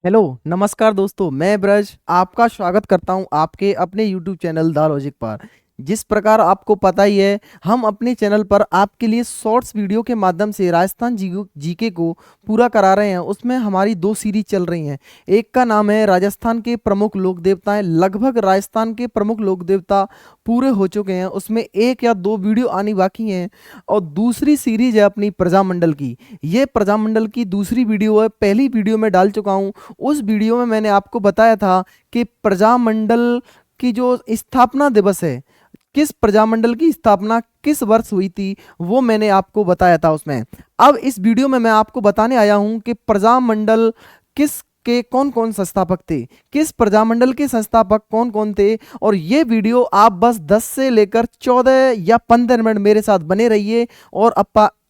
Hello नमस्कार दोस्तों, मैं ब्रज आपका स्वागत करता हूं आपके अपने यूट्यूब चैनल द लॉजिक पर। जिस प्रकार आपको पता ही है, हम अपने चैनल पर आपके लिए शॉर्ट्स वीडियो के माध्यम से राजस्थान जीके को पूरा करा रहे हैं। उसमें हमारी दो सीरीज चल रही हैं। एक का नाम है राजस्थान के प्रमुख लोक देवताएं। लगभग राजस्थान के प्रमुख लोक देवता पूरे हो चुके हैं, उसमें एक या दो वीडियो आनी बाकी हैं। और दूसरी सीरीज है अपनी प्रजामंडल की। ये प्रजामंडल की दूसरी वीडियो है, पहली वीडियो में डाल चुका हूँ। उस वीडियो में मैंने आपको बताया था कि प्रजामंडल की जो स्थापना दिवस है, किस प्रजामंडल की स्थापना किस वर्ष हुई थी, वो मैंने आपको बताया था उसमें। अब इस वीडियो में मैं आपको बताने आया हूं कि प्रजामंडल किस के कौन कौन संस्थापक थे, किस प्रजामंडल के संस्थापक कौन कौन थे। और ये वीडियो आप बस 10 से लेकर 14 या 15 मिनट मेरे साथ बने रहिए और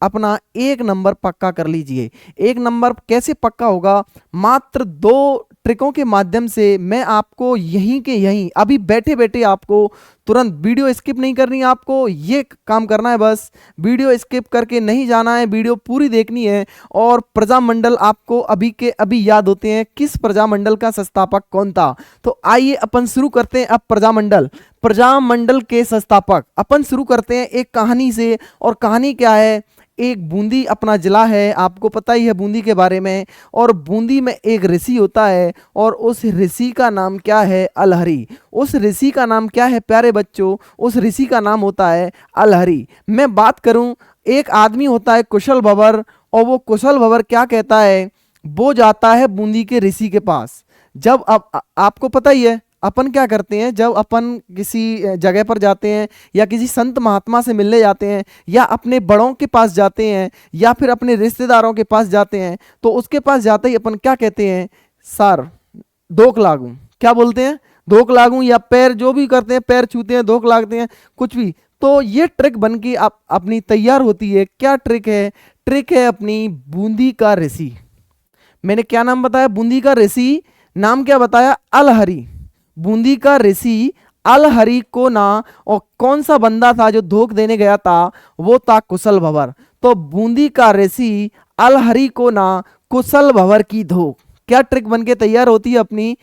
अपना एक नंबर पक्का कर लीजिए। एक नंबर कैसे पक्का होगा? मात्र दो ट्रिकों के माध्यम से मैं आपको यहीं के यहीं अभी बैठे बैठे आपको तुरंत, वीडियो स्किप नहीं करनी है, आपको ये काम करना है, बस वीडियो स्किप करके नहीं जाना है, वीडियो पूरी देखनी है। और प्रजामंडल आपको अभी के अभी याद होते हैं, किस प्रजामंडल का संस्थापक कौन था। तो आइए अपन शुरू करते हैं। अब प्रजामंडल के संस्थापक अपन शुरू करते हैं एक कहानी से। और कहानी क्या है? एक बूंदी अपना जिला है, आपको पता ही है बूंदी के बारे में। और बूंदी में एक ऋषि होता है और उस ऋषि का नाम क्या है? अलहरी। उस ऋषि का नाम क्या है प्यारे बच्चों? उस ऋषि का नाम होता है अलहरी। मैं बात करूं, एक आदमी होता है कुशल भंवर, और वो कुशल भंवर क्या कहता है? वो जाता है बूंदी के ऋषि के पास। जब आपको पता ही है अपन क्या करते हैं, जब अपन किसी जगह पर जाते हैं या किसी संत महात्मा से मिलने जाते हैं या अपने बड़ों के पास जाते हैं या फिर अपने रिश्तेदारों के पास जाते हैं, तो उसके पास जाते ही अपन क्या कहते हैं? सर धोख लागू। क्या बोलते हैं? धोख लागू। या पैर, जो भी करते हैं, पैर छूते हैं, धोख लागते हैं, कुछ भी। तो ये ट्रिक बन के आप अपनी तैयार होती है। क्या ट्रिक है? ट्रिक है अपनी बूंदी का ऋषि। मैंने क्या नाम बताया? बूंदी का ऋषि। नाम क्या बताया? अलहरी। बूंदी का ऋषि अलहरी को ना, और कौन सा बंदा था जो धोख देने गया था? वो था कुशल भंवर। तो बूंदी का ऋषि अलहरी को ना, कुशल भंवर की धोख। क्या ट्रिक बनके तैयार होती है अपनी?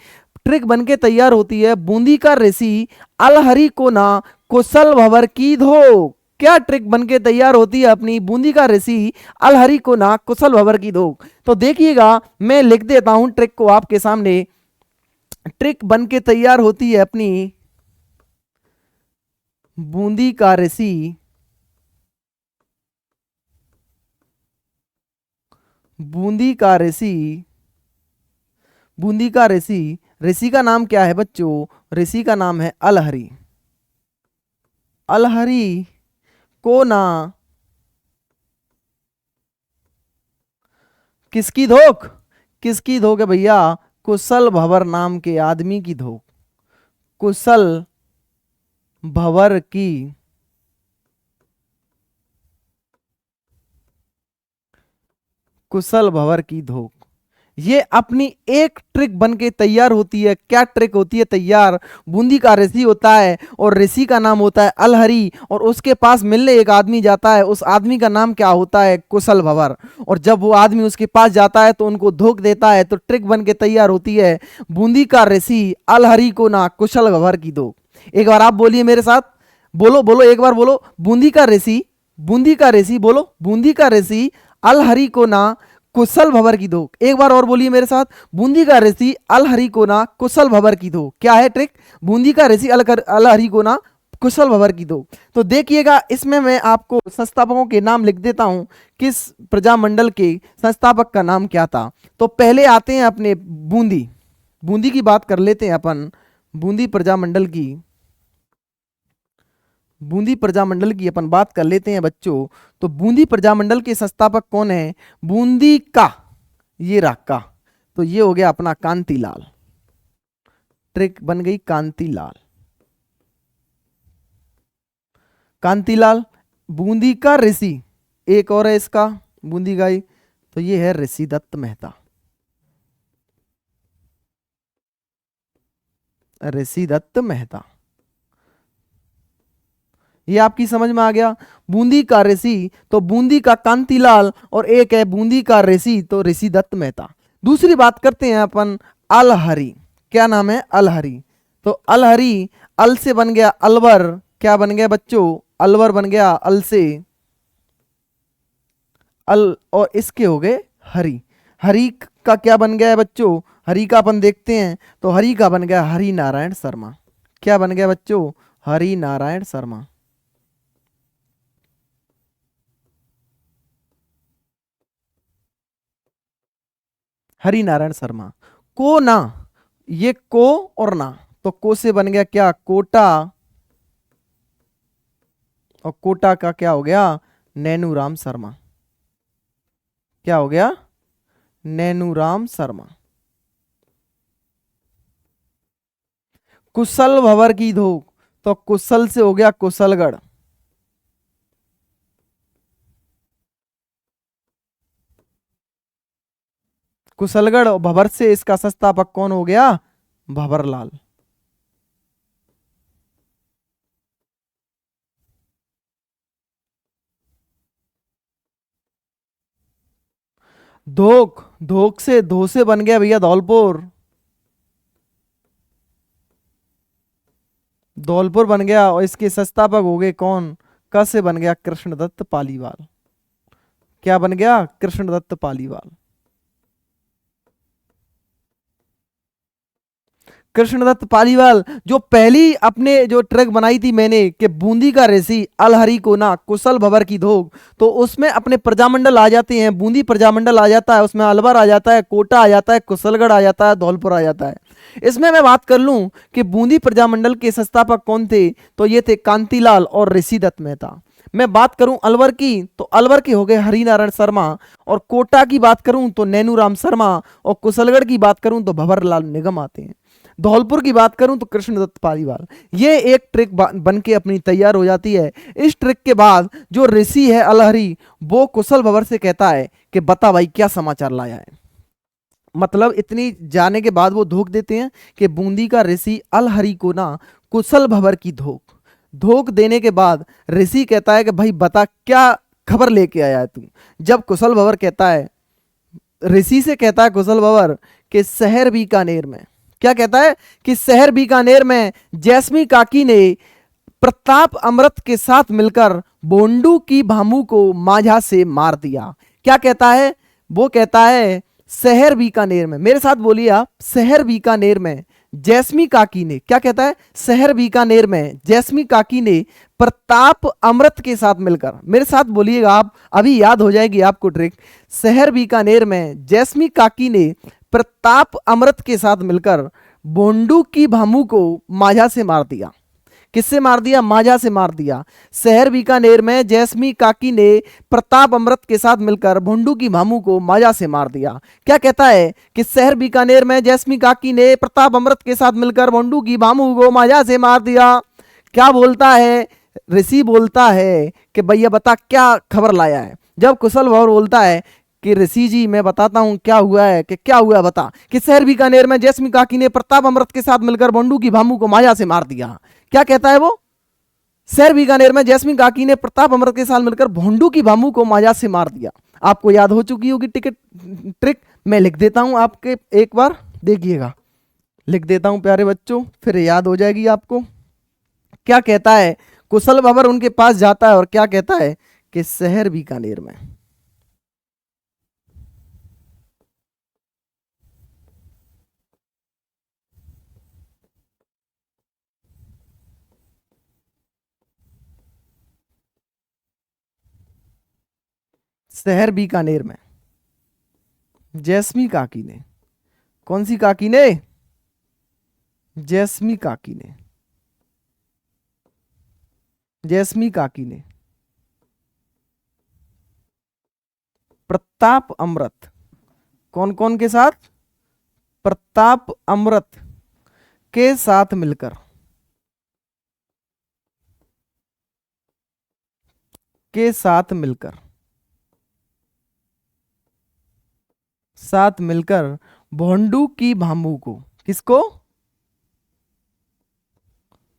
ट्रिक बनके तैयार होती है बूंदी का ऋषि अलहरी को ना, कुशल भंवर की धोख। क्या ट्रिक बनके तैयार होती है अपनी? बूंदी का ऋषि अलहरी को ना, कुशल भंवर की धोख। तो देखिएगा, मैं लिख देता हूं ट्रिक को आपके सामने। ट्रिक बन के तैयार होती है अपनी बूंदी का ऋषि बूंदी का ऋषि बूंदी का ऋषि। ऋषि का नाम क्या है बच्चों? ऋषि का नाम है अलहरी। अलहरी को ना किसकी धोख? किसकी धोख है भैया? कुशल भंवर नाम के आदमी की धोख। कुशल भंवर की कुशल भंवर की धोख। ये अपनी एक ट्रिक बन के तैयार होती है। क्या ट्रिक होती है तैयार? बूंदी का ऋषि होता है और ऋषि का नाम होता है अलहरी, और उसके पास मिलने एक आदमी जाता है। उस आदमी का नाम क्या होता है? कुशल भंवर। और जब वो आदमी उसके पास जाता है तो उनको धोख देता है। तो ट्रिक बन के तैयार होती है बूंदी का ऋषि अलहरी को ना, कुशल भंवर की धोख। एक बार आप बोलिए मेरे साथ, बोलो बोलो, एक बार बोलो। बूंदी का ऋषि, बूंदी का ऋषि, बोलो। बूंदी का ऋषि अलहरी को ना, कुशल भंवर की धोख। एक बार और बोलिए मेरे साथ, बूंदी का ऋषि अलहरी को ना, कुशल भंवर की धोख। क्या है ट्रिक? बूंदी का ऋषि अलहरी को ना, कुशल भंवर की धोख। तो देखिएगा, इसमें मैं आपको संस्थापकों के नाम लिख देता हूं। किस प्रजामंडल के संस्थापक का नाम क्या था? तो पहले आते हैं अपने बूंदी। बूंदी की बात कर लेते हैं अपन। बूंदी प्रजामंडल की बूंदी प्रजामंडल की अपन बात कर लेते हैं बच्चों। तो बूंदी प्रजामंडल के संस्थापक कौन है? बूंदी का, ये रहा। तो ये हो गया अपना कांतिलाल। ट्रिक बन गई कांतिलाल। कांतिलाल बूंदी का ऋषि। एक और है इसका बूंदी का ही, तो ये है ऋषि दत्त मेहता। ऋषि दत्त मेहता, ये आपकी समझ में आ गया। बूंदी का ऋषि तो बूंदी का कांतिलाल, और एक है बूंदी का ऋषि तो ऋषि दत्त मेहता। दूसरी बात करते हैं अपन अलहरी। क्या नाम है? अलहरी। तो अलहरी, अल से बन गया अलवर। क्या बन गया बच्चों? अलवर बन गया अल से। अल और इसके हो गए हरी। हरी का क्या बन गया है बच्चों? हरी का अपन देखते हैं तो हरी का बन गया हरि नारायण शर्मा। क्या बन गया बच्चों? हरि नारायण शर्मा। हरि नारायण शर्मा। को ना, ये को और ना, तो को से बन गया क्या? कोटा। और कोटा का क्या हो गया? नैनूराम शर्मा। क्या हो गया? नैनूराम शर्मा। कुशल भवर की धोख, तो कुशल से हो गया कुशलगढ़। कुशलगढ़ और भवर से इसका संस्थापक कौन हो गया? भंवरलाल। धोक, धोक से धो से बन गया भैया धौलपुर। धौलपुर बन गया और इसके संस्थापक हो गए कौन? क से बन गया कृष्णदत्त पालीवाल। क्या बन गया? कृष्णदत्त पालीवाल। कृष्णदत्त पालीवाल जो पहली अपने जो ट्रैक बनाई थी मैंने कि बूंदी का ऋषि अलहरी को ना कुशल भवर की धोख, तो उसमें अपने प्रजामंडल आ जाते हैं। बूंदी प्रजामंडल आ जाता है, उसमें अलवर आ जाता है, कोटा आ जाता है, कुशलगढ़ आ जाता है, धौलपुर आ जाता है। इसमें मैं बात कर लूं कि बूंदी प्रजामंडल के संस्थापक कौन थे, तो ये थे कांतिलाल और ऋषि दत्त मेहता। मैं बात करूं अलवर की तो अलवर के हो गए हरिनारायण शर्मा, और कोटा की बात करूं तो नैनूराम शर्मा, और कुशलगढ़ की बात करूं तो भंवरलाल निगम आते हैं। धौलपुर की बात करूं तो कृष्णदत्त पालीवाल। ये एक ट्रिक बन के अपनी तैयार हो जाती है। इस ट्रिक के बाद जो ऋषि है अलहरी, वो कुशल भंवर से कहता है कि बता भाई क्या समाचार लाया है। मतलब इतनी जाने के बाद वो धोख देते हैं कि बूंदी का ऋषि अलहरी को ना कुशल भंवर की धोख। धोख देने के बाद ऋषि कहता है कि भाई बता क्या खबर लेके आया है तू। जब कुशल भंवर कहता है, ऋषि से कहता है कुशल भंवर कि शहर बीकानेर में, क्या कहता है कि शहर बीकानेर में जैस्मी काकी ने प्रताप अमृत के साथ मिलकर बोंडू की भामू को माझा से मार दिया। क्या कहता है? वो कहता है शहर बीकानेर में, मेरे साथ बोलिए आप, शहर बीकानेर में जैस्मी काकी ने, क्या कहता है? शहर बीकानेर में जैस्मी काकी ने प्रताप अमृत के साथ मिलकर, मेरे साथ बोलिएगा आप, अभी याद हो जाएगी आपको ट्रिक। शहर बीकानेर में जैस्मी काकी ने प्रताप अमृत के साथ मिलकर बोंडू की भामू को माझा से मार दिया। किससे मार दिया? माझा से मार दिया। शहर बीकानेर में जैस्मी काकी ने प्रताप अमृत के साथ मिलकर भोंडू की भामू को माझा से मार दिया। क्या कहता है कि शहर बीकानेर में जैस्मी काकी ने प्रताप अमृत के साथ मिलकर भोंडू की भामू को माझा से मार दिया। क्या बोलता है? ऋषि बोलता है कि भैया बता क्या खबर लाया है। जब कुशल भंवर बोलता है कि ऋषि जी मैं बताता हूं क्या हुआ है, कि क्या हुआ बता, कि शहर बीकानेर में जैस्मी काकी ने प्रताप अमृत के साथ मिलकर भोंडू की भामू को माझा से मार दिया। क्या कहता है वो? शहर बीकानेर में जैस्मी काकी ने प्रताप अमृत के साथ मिलकर भोंडू की भामू को माझा से मार दिया। आपको याद हो चुकी होगी टिकट ट्रिक। मैं लिख देता हूं आपके, एक बार देखिएगा, लिख देता हूं प्यारे बच्चों, फिर याद हो जाएगी आपको। क्या कहता है? कुशल भंवर उनके पास जाता है और क्या कहता है कि शहर बीकानेर में, शहर बीकानेर में जैस्मी काकी ने, कौन सी काकी ने? जैस्मी काकी ने, जैस्मी काकी ने प्रताप अमृत, कौन कौन के साथ? प्रताप अमृत के साथ मिलकर, के साथ मिलकर, साथ मिलकर भोंडू की भामू को, किसको?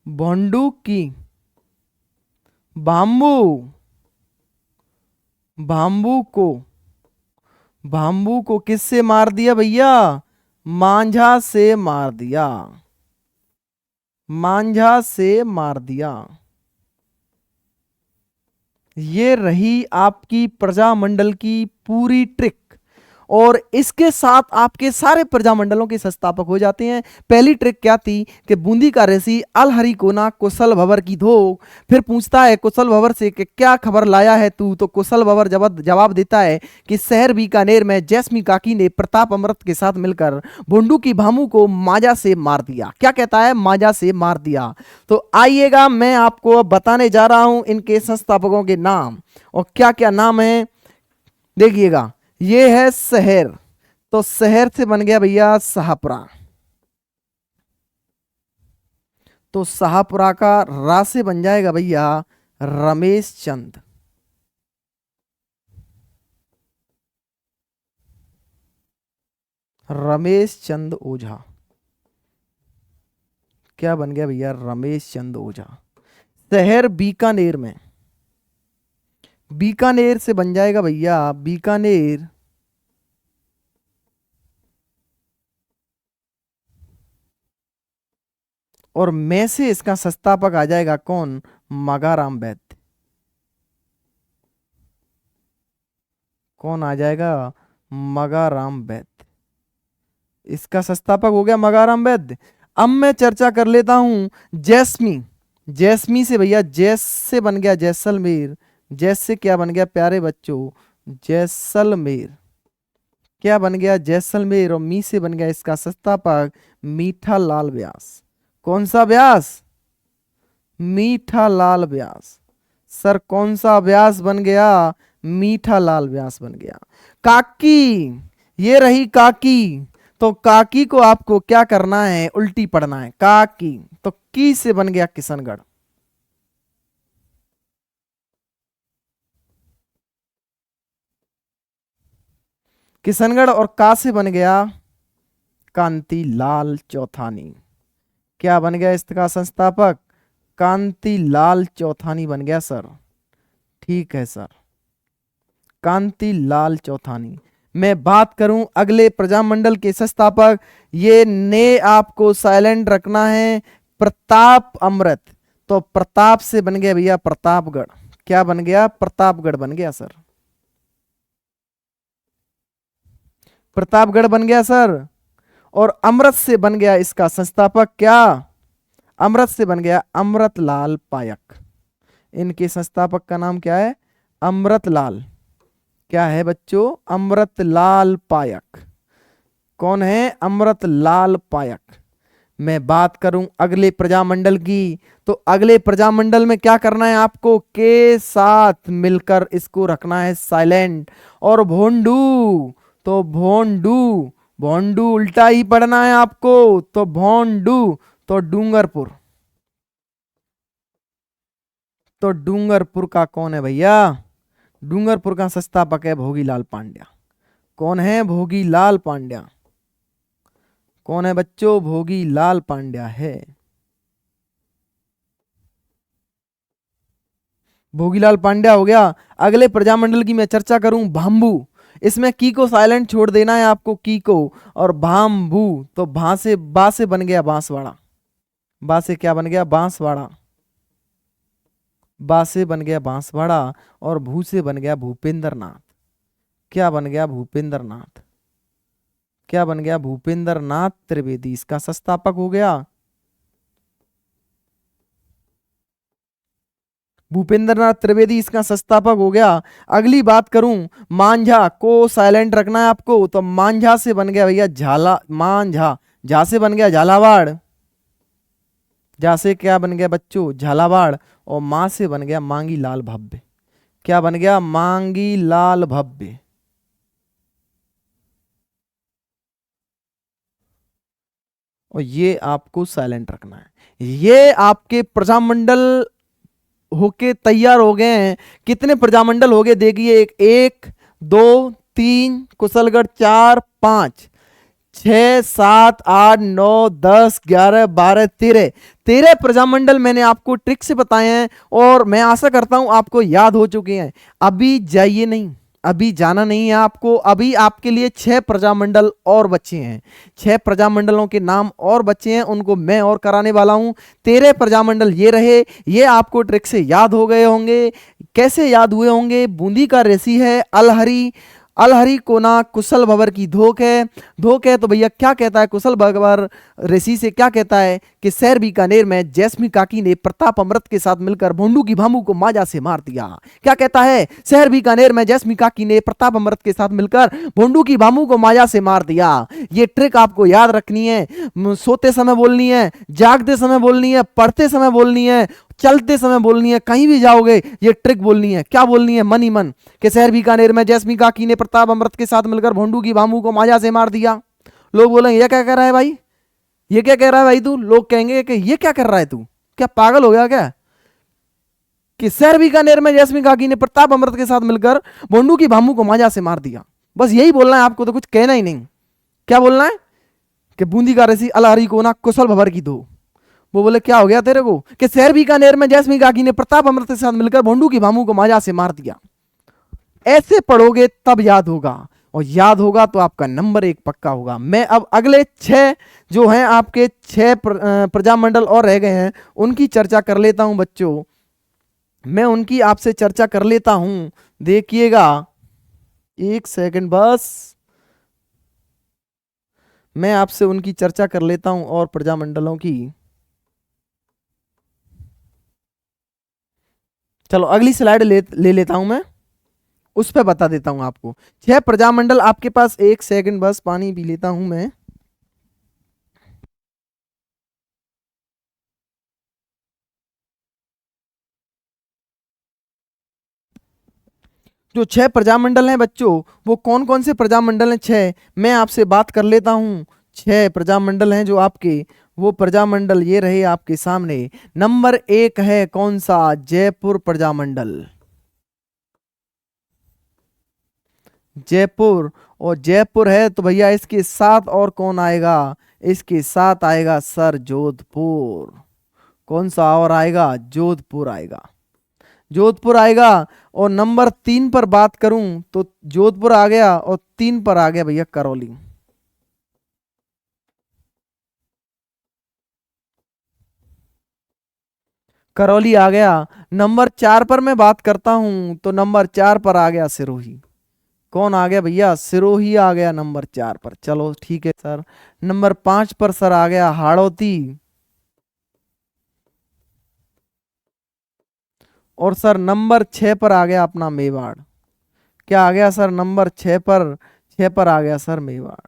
भोंडू की भामू, भामू को भाम्बू को किससे मार दिया भैया? मांझा से मार दिया। मांझा से मार दिया। ये रही आपकी प्रजामंडल की पूरी ट्रिक, और इसके साथ आपके सारे प्रजामंडलों के संस्थापक हो जाते हैं। पहली ट्रिक क्या थी कि बूंदी का ऋषि अलहरी को ना कुशल भंवर की धो, फिर पूछता है कुशल भंवर से कि क्या खबर लाया है तू, तो कुशल भंवर जवाब देता है कि शहर बीकानेर में जैस्मी काकी ने प्रताप अमृत के साथ मिलकर भोंडू की भामू को माजा से मार दिया। क्या कहता है? माजा से मार दिया। तो आइएगा मैं आपको बताने जा रहा हूं इनके संस्थापकों के नाम, और क्या क्या नाम है देखिएगा। ये है शहर, तो शहर से बन गया भैया शाहपुरा, तो शाहपुरा का रा से बन जाएगा भैया रमेश चंद। रमेश चंद ओझा। क्या बन गया भैया? रमेश चंद ओझा। शहर बीकानेर में, बीकानेर से बन जाएगा भैया बीकानेर और मैं से इसका संस्थापक आ जाएगा कौन? मगाराम वैद्य। कौन आ जाएगा? मगाराम वैद्य। इसका संस्थापक हो गया मगाराम वैद्य। अब मैं चर्चा कर लेता हूं जैस्मी। जैस्मी से भैया जैस से बन गया जैसलमेर। जैस से क्या बन गया प्यारे बच्चों? जैसलमेर। क्या बन गया? जैसलमेर। और मी से बन गया इसका संस्थापक मीठा लाल व्यास। कौन सा व्यास? मीठा लाल व्यास। सर कौन सा व्यास बन गया? मीठा लाल व्यास बन गया। काकी, ये रही काकी, तो काकी को आपको क्या करना है? उल्टी पढ़ना है। काकी, तो की से बन गया किशनगढ़। किशनगढ़। और का से बन गया कांतिलाल चौथानी। क्या बन गया इसका संस्थापक? कांतिलाल चौथानी बन गया सर। ठीक है सर, कांतिलाल चौथानी। मैं बात करूं अगले प्रजामंडल के संस्थापक, ये ने आपको साइलेंट रखना है, प्रताप अमृत। तो प्रताप से बन गया भैया प्रतापगढ़। क्या बन गया? प्रतापगढ़ बन गया सर। प्रतापगढ़ बन गया सर। और अमृत से बन गया इसका संस्थापक क्या? अमृत से बन गया अमृतलाल पायक। इनके संस्थापक का नाम क्या है? अमृतलाल। क्या है बच्चों? अमृतलाल पायक। कौन है? अमृतलाल पायक। मैं बात करूं अगले प्रजामंडल की, तो अगले प्रजामंडल में क्या करना है आपको? के साथ मिलकर इसको रखना है साइलेंट। और भोंडू, तो भोंडू, भोंडू उल्टा ही पढ़ना है आपको, तो भोंडू, तो डूंगरपुर। तो डूंगरपुर का कौन है भैया? डूंगरपुर का संस्थापक है भोगीलाल पांड्या। कौन है? भोगीलाल पांड्या। कौन है बच्चों? भोगीलाल पांड्या है। भोगीलाल पांड्या हो गया। अगले प्रजामंडल की मैं चर्चा करूं भाम्बू। इसमें की को साइलेंट छोड़ देना है आपको, की को। और भाम्बू, तो भा से बा से बन गया बांसवाड़ा। बा से क्या बन गया? बांसवाड़ा। बा से बन गया बांसवाड़ा। और भू से बन गया भूपेंद्र नाथ। क्या बन गया? भूपेंद्र नाथ। क्या बन गया? भूपेंद्र नाथ त्रिवेदी इसका संस्थापक हो गया। भूपेंद्र नाथ त्रिवेदी इसका संस्थापक हो गया। अगली बात करूं मांझा, को साइलेंट रखना है आपको, तो मांझा से बन गया भैया झाला। मांझा, झा से बन गया झालावाड़। झा से क्या बन गया बच्चों? झालावाड़। और मां से बन गया मांगी लाल भव्य। क्या बन गया? मांगी लाल भव्य। और ये आपको साइलेंट रखना है। ये आपके प्रजामंडल होके तैयार हो गए हैं। कितने प्रजामंडल हो गए देखिए? एक, एक, दो, तीन, कुशलगढ़ 4, 5, 6, 7, 8, 9, 10, 11, 12, 13। 13 प्रजामंडल मैंने आपको ट्रिक से बताए हैं, और मैं आशा करता हूं आपको याद हो चुके हैं। अभी जाइए नहीं, अभी जाना नहीं है आपको। अभी आपके लिए 6 प्रजामंडल और बच्चे हैं। 6 प्रजामंडलों के नाम और बच्चे हैं, उनको मैं और कराने वाला हूं। 13 प्रजामंडल ये रहे। ये आपको ट्रिक से याद हो गए होंगे। कैसे याद हुए होंगे? बूंदी का ऋषि है अलहरी। अलहरी कोना कुशल भवर की धोक है। धोक है तो भैया क्या कहता है कुशल भवर ऋषि से? क्या कहता है कि शहर बीकानेर में जैस्मी काकी ने प्रताप अमृत के साथ मिलकर भोंडू की भामू को माजा से मार दिया। क्या कहता है? शहर बीकानेर में जैस्मी काकी ने प्रताप अमृत के साथ मिलकर भोंडू की भामू को माजा से मार दिया। ये ट्रिक आपको याद रखनी है। सोते समय बोलनी है, जागते समय बोलनी है, पढ़ते समय बोलनी है, चलते समय बोलनी है, कहीं भी जाओगे ये ट्रिक बोलनी है। क्या बोलनी है? मन ही मन कि शहर बीकानेर में जैस्मी काकी ने प्रताप अमृत के साथ मिलकर भोंडू की भामू को माजा से मार दिया। लोग बोलेंगे ये क्या कह रहा है भाई, ये क्या कह रहा है भाई तू? लोग कहेंगे कि ये क्या कर रहा है तू, क्या पागल हो गया क्या? कि शहर बीकानेर में जैस्मी काकी ने प्रताप अमृत के साथ मिलकर भोंडू की भामू को माजा से मार दिया। बस यही बोलना है आपको, तो कुछ कहना ही नहीं। क्या बोलना है? कि बूंदी का ऋषि अलहरी को ना कुशल भवर की दो। वो बोले क्या हो गया तेरे को? कि शहर बीकानेर में जैस्मी काकी ने प्रताप अमृत के साथ मिलकर भोंडू की भामू को माजा से मार दिया। ऐसे पढ़ोगे तब याद होगा, और याद होगा तो आपका नंबर 1 पक्का होगा। मैं अब अगले 6 जो हैं आपके 6 प्रजामंडल और रह गए हैं उनकी चर्चा कर लेता हूं बच्चों। मैं उनकी आपसे चर्चा कर लेता हूं, देखिएगा 1 सेकंड बस। मैं आपसे उनकी चर्चा कर लेता हूं और प्रजामंडलों की। चलो अगली स्लाइड ले लेता हूं मैं, उस पर बता देता हूं आपको। 6 प्रजामंडल आपके पास। 1 सेकंड बस, पानी पी लेता हूं मैं। जो 6 प्रजामंडल हैं बच्चों, वो कौन कौन से प्रजामंडल हैं? 6 मैं आपसे बात कर लेता हूं। 6 प्रजामंडल हैं जो आपके, वो प्रजामंडल ये रहे आपके सामने। नंबर 1 है कौन सा? जयपुर प्रजामंडल। जयपुर, और जयपुर है तो भैया इसके साथ और कौन आएगा? इसके साथ आएगा सर जोधपुर। कौन सा और आएगा? जोधपुर आएगा। जोधपुर आएगा। और नंबर 3 पर बात करूं तो जोधपुर आ गया, और 3 पर आ गया भैया करौली। करौली आ गया। नंबर 4 पर मैं बात करता हूं तो नंबर 4 पर आ गया सिरोही। कौन आ गया भैया? सिरोही आ गया नंबर 4 पर। चलो ठीक है सर। नंबर 5 पर सर आ गया हाड़ौती। और सर नंबर 6 पर आ गया अपना मेवाड़। क्या आ गया सर? नंबर 6 पर, 6 पर आ गया सर मेवाड़।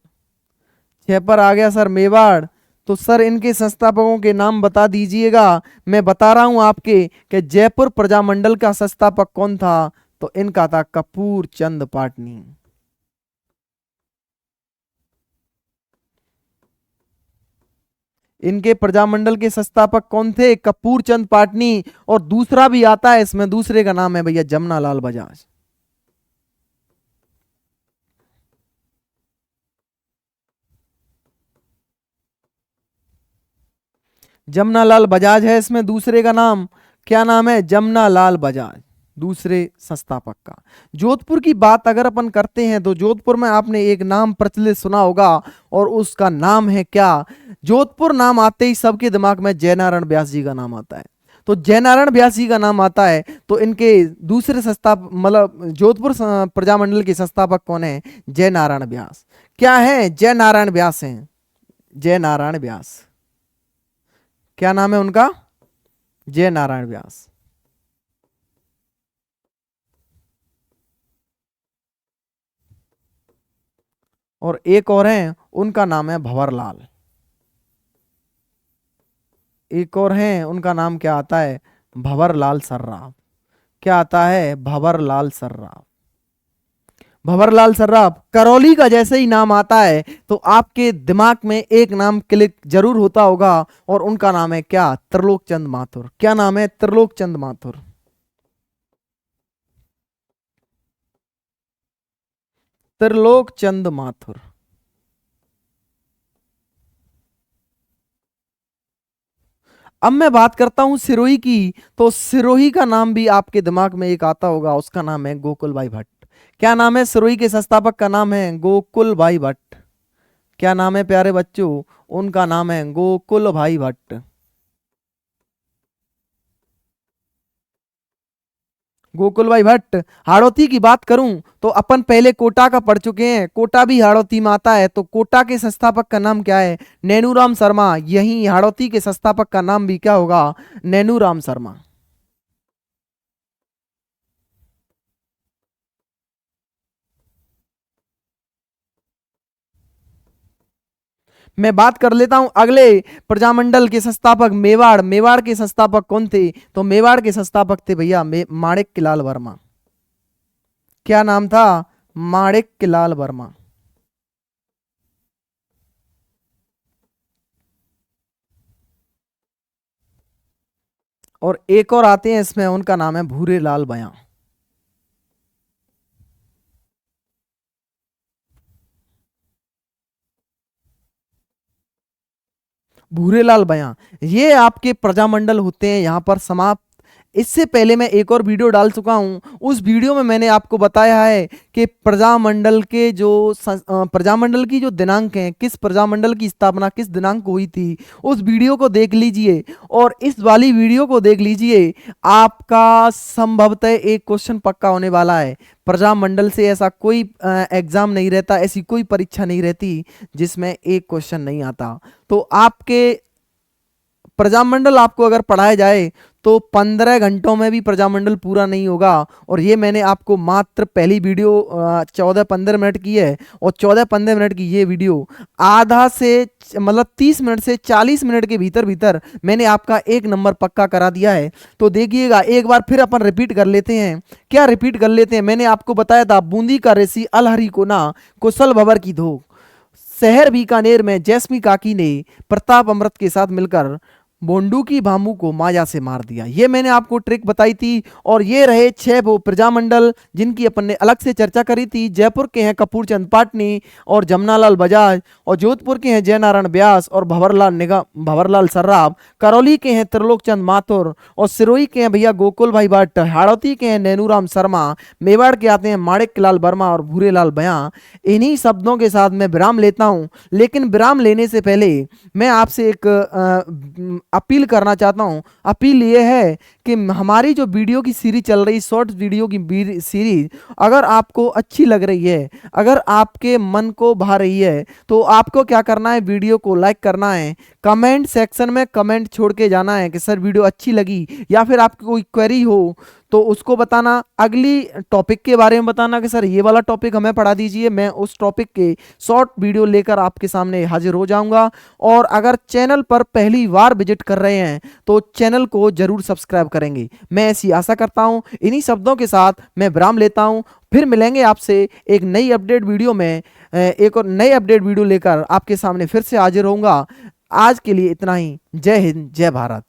6 पर आ गया सर मेवाड़। तो सर इनके संस्थापकों के नाम बता दीजिएगा। मैं बता रहा हूं आपके कि जयपुर प्रजामंडल का संस्थापक कौन था? तो इनका था कपूर चंद पाटनी। इनके प्रजामंडल के संस्थापक कौन थे? कपूर चंद पाटनी। और दूसरा भी आता है इसमें, दूसरे का नाम है भैया जमनालाल बजाज। जमनालाल बजाज है इसमें दूसरे का नाम। क्या नाम है? जमनालाल बजाज, दूसरे संस्थापक का। जोधपुर की बात अगर अपन करते हैं तो जोधपुर में आपने एक नाम प्रचलित सुना होगा, और उसका नाम है क्या? जोधपुर नाम आते ही सबके दिमाग में जयनारायण व्यास जी का नाम आता है। तो जयनारायण व्यास जी का नाम आता है तो इनके दूसरे संस्थापक, मतलब जोधपुर प्रजामंडल के संस्थापक कौन है? जयनारायण व्यास। क्या है? जयनारायण व्यास हैं। जयनारायण व्यास। क्या नाम है उनका? जय नारायण व्यास। और एक और हैं, उनका नाम है भंवरलाल। एक और हैं, उनका नाम क्या आता है? भंवरलाल सर्राफ। क्या आता है? भंवरलाल सर्राफ। भंवरलाल सर्राफ। करौली का जैसे ही नाम आता है तो आपके दिमाग में एक नाम क्लिक जरूर होता होगा, और उनका नाम है क्या? त्रिलोक चंद माथुर। क्या नाम है? त्रिलोक चंद माथुर। त्रिलोक चंद माथुर। अब मैं बात करता हूं सिरोही की। तो सिरोही का नाम भी आपके दिमाग में एक आता होगा, उसका नाम है गोकुल भाई भट्ट। क्या नाम है सिरोही के संस्थापक का? नाम है गोकुल भाई भट्ट। क्या नाम है प्यारे बच्चों? उनका नाम है गोकुल भाई भट्ट। गोकुल भाई भट्ट। हाड़ौती की बात करूं तो अपन पहले कोटा का पढ़ चुके हैं, कोटा भी हाड़ौती में आता है। तो कोटा के संस्थापक का नाम क्या है? नैनूराम शर्मा। यही हाड़ौती के संस्थापक का नाम भी क्या होगा? नैनूराम शर्मा। मैं बात कर लेता हूं अगले प्रजामंडल के संस्थापक, मेवाड़। मेवाड़ के संस्थापक कौन थे? तो मेवाड़ के संस्थापक थे भैया माणिक्य लाल वर्मा। क्या नाम था? माणिक्य लाल वर्मा। और एक और आते हैं इसमें, उनका नाम है भूरे लाल बयां। भूरेलाल बयां। ये आपके प्रजामंडल होते हैं यहाँ पर समाप्त। इससे पहले मैं एक और वीडियो डाल चुका हूं, उस वीडियो में मैंने आपको बताया है कि प्रजामंडल के जो प्रजामंडल की जो दिनांक है, किस प्रजामंडल की स्थापना किस दिनांक को हुई थी, उस वीडियो को देख लीजिए और इस वाली वीडियो को देख लीजिए। आपका संभवतः एक क्वेश्चन पक्का होने वाला है। प्रजामंडल से ऐसा कोई एग्जाम नहीं रहता, ऐसी कोई परीक्षा नहीं रहती जिसमें एक क्वेश्चन नहीं आता। तो आपके प्रजामंडल आपको अगर पढ़ाया जाए तो 15 घंटों में भी प्रजामंडल पूरा नहीं होगा। और ये मैंने आपको मात्र पहली वीडियो 14-15 मिनट की है, और 14-15 मिनट की ये वीडियो आधा से मतलब 30 मिनट से 40 मिनट के भीतर भीतर मैंने आपका एक नंबर पक्का करा दिया है। तो देखिएगा, एक बार फिर अपन रिपीट कर लेते हैं। क्या रिपीट कर लेते हैं? मैंने आपको बताया था बूंदी का ऋषि अलहरी को ना कुशल भवर की धो। शहर बीकानेर में जैस्मी काकी ने प्रताप अमृत के साथ मिलकर बोंडू की भामू को माया से मार दिया। ये मैंने आपको ट्रिक बताई थी। और ये रहे 6 वो प्रजामंडल जिनकी अपन ने अलग से चर्चा करी थी। जयपुर के हैं कपूर चंद पाटनी और जमनालाल बजाज, और जोधपुर के हैं जयनारायण व्यास और भंवरलाल सर्राफ। करौली के हैं त्रिलोक चंद माथुर, और सिरोही के हैं भैया गोकुल भाई भट्ट। हाड़ौती के हैं नैनूराम शर्मा। मेवाड़ के आते हैं माणिक्य लाल वर्मा और भूरेलाल बयां। इन्हीं शब्दों के साथ मैं विराम लेता हूं, लेकिन विराम लेने से पहले मैं आपसे एक अपील करना चाहता हूं। अपील ये है कि हमारी जो वीडियो की सीरीज चल रही, शॉर्ट वीडियो की सीरीज, अगर आपको अच्छी लग रही है, अगर आपके मन को भा रही है, तो आपको क्या करना है? वीडियो को लाइक करना है, कमेंट सेक्शन में कमेंट छोड़ के जाना है कि सर वीडियो अच्छी लगी, या फिर आपकी कोई क्वेरी हो तो उसको बताना। अगली टॉपिक के बारे में बताना कि सर ये वाला टॉपिक हमें पढ़ा दीजिए, मैं उस टॉपिक के शॉर्ट वीडियो लेकर आपके सामने हाजिर हो जाऊंगा। और अगर चैनल पर पहली बार विजिट कर रहे हैं तो चैनल को जरूर सब्सक्राइब करेंगे, मैं ऐसी आशा करता हूं। इन्हीं शब्दों के साथ मैं विराम लेता हूं। फिर मिलेंगे आपसे एक नई अपडेट वीडियो में, एक और नई अपडेट वीडियो लेकर आपके सामने फिर से हाजिर होऊंगा। आज के लिए इतना ही। जय हिंद, जय भारत।